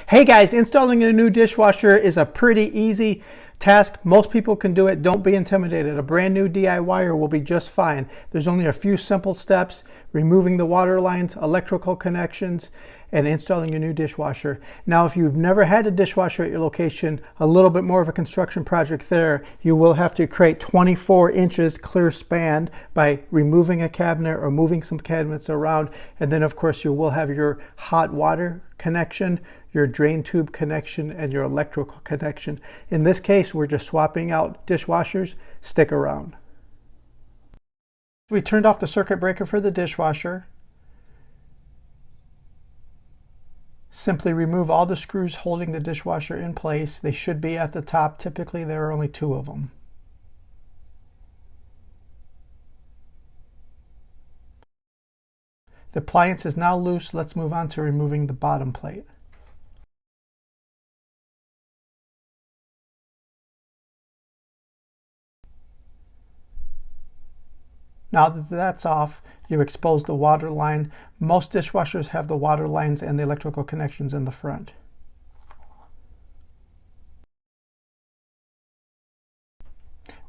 Hey guys, installing a new dishwasher is a pretty easy task. Most people can do it. Don't be intimidated. A brand new DIYer will be just fine. There's only a few simple steps: removing the water lines, electrical connections, and installing a new dishwasher. Now, if you've never had a dishwasher at your location, a little bit more of a construction project there. You will have to create 24 inches clear span by removing a cabinet or moving some cabinets around. And then of course you will have your hot water connection, your drain tube connection, and your electrical connection. In this case, we're just swapping out dishwashers. Stick around. We turned off the circuit breaker for the dishwasher. Simply remove all the screws holding the dishwasher in place. They should be at the top. Typically, there are only 2 of them. The appliance is now loose. Let's move on to removing the bottom plate. Now that that's off, you expose the water line. Most dishwashers have the water lines and the electrical connections in the front.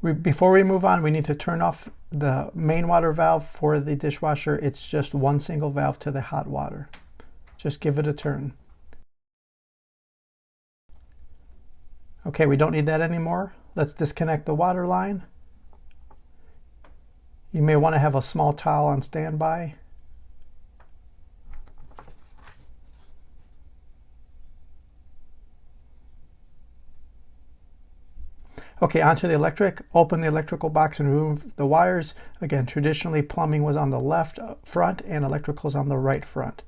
Before we move on, we need to turn off the main water valve for the dishwasher. It's just one single valve to the hot water. Just give it a turn. Okay, we don't need that anymore. Let's disconnect the water line. You may want to have a small towel on standby. Okay, onto the electric. Open the electrical box and remove the wires. Again, traditionally plumbing was on the left front and electrical is on the right front.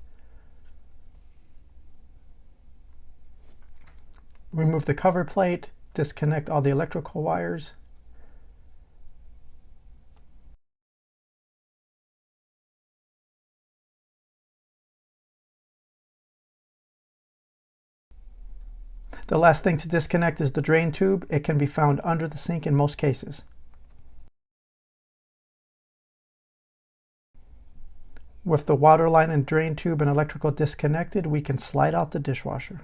Remove the cover plate. Disconnect all the electrical wires. The last thing to disconnect is the drain tube. It can be found under the sink in most cases. With the water line and drain tube and electrical disconnected, we can slide out the dishwasher.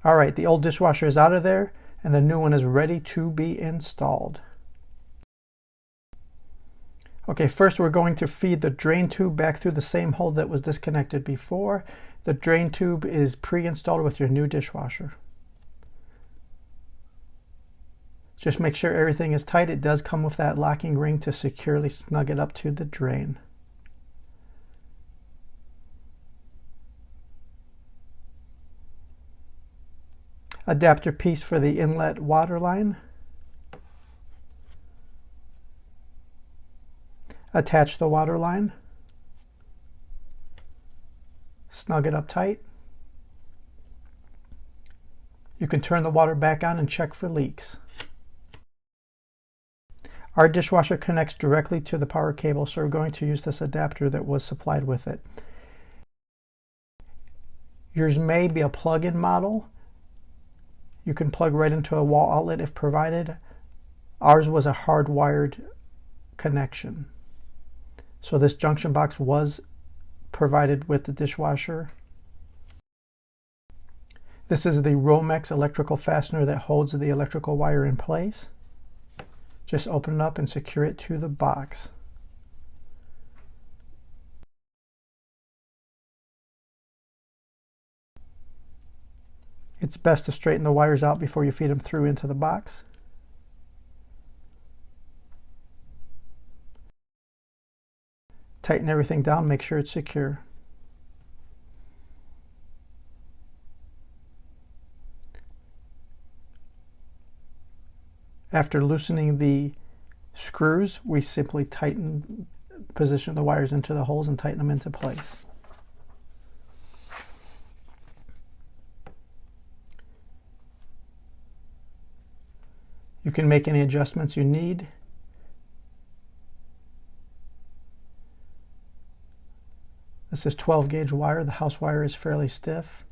All right, the old dishwasher is out of there and the new one is ready to be installed. Okay, first we're going to feed the drain tube back through the same hole that was disconnected before. The drain tube is pre-installed with your new dishwasher. Just make sure everything is tight. It does come with that locking ring to securely snug it up to the drain. Adapter piece for the inlet water line. Attach the water line. Snug it up tight. You can turn the water back on and check for leaks. Our dishwasher connects directly to the power cable, so we're going to use this adapter that was supplied with it. Yours may be a plug-in model. You can plug right into a wall outlet if provided. Ours was a hardwired connection. So this junction box was provided with the dishwasher. This is the Romex electrical fastener that holds the electrical wire in place. Just open it up and secure it to the box. It's best to straighten the wires out before you feed them through into the box. Tighten everything down, make sure it's secure. After loosening the screws, we simply position the wires into the holes and tighten them into place. You can make any adjustments you need. This is 12 gauge wire. The house wire is fairly stiff.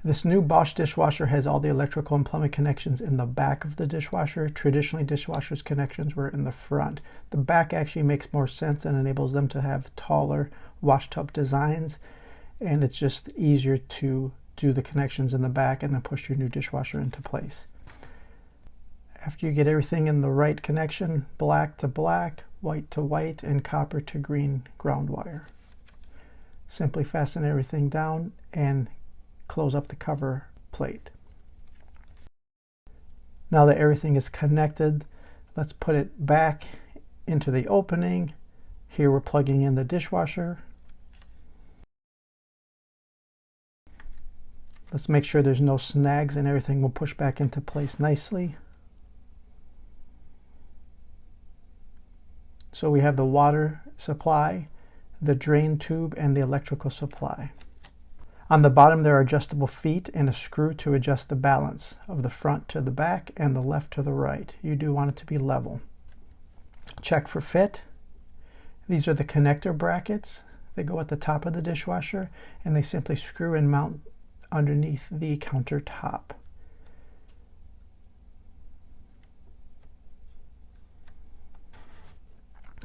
This new Bosch dishwasher has all the electrical and plumbing connections in the back of the dishwasher. Traditionally, dishwashers connections were in the front. The back actually makes more sense and enables them to have taller wash tub designs, and it's just easier to do the connections in the back and then push your new dishwasher into place. After you get everything in the right connection, black to black, white to white, and copper to green ground wire, simply fasten everything down and close up the cover plate. Now that everything is connected, let's put it back into the opening. Here we're plugging in the dishwasher. Let's make sure there's no snags and everything will push back into place nicely. So we have the water supply, the drain tube, and the electrical supply. On the bottom there are adjustable feet and a screw to adjust the balance of the front to the back and the left to the right. You do want it to be level. Check for fit. These are the connector brackets. They go at the top of the dishwasher and they simply screw and mount underneath the countertop.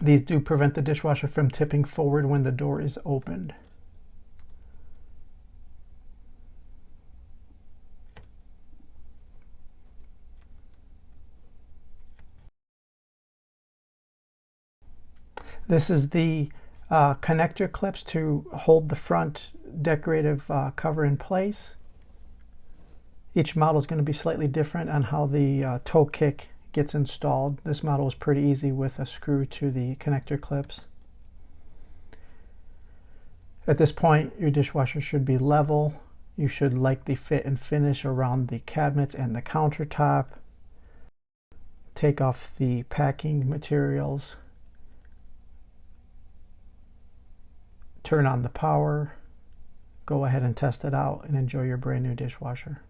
These do prevent the dishwasher from tipping forward when the door is opened. This is the connector clips to hold the front decorative cover in place. Each model is going to be slightly different on how the toe kick gets installed. This model is pretty easy with a screw to the connector clips. At this point, your dishwasher should be level. You should like the fit and finish around the cabinets and the countertop. Take off the packing materials. Turn on the power. Go ahead and test it out and enjoy your brand new dishwasher.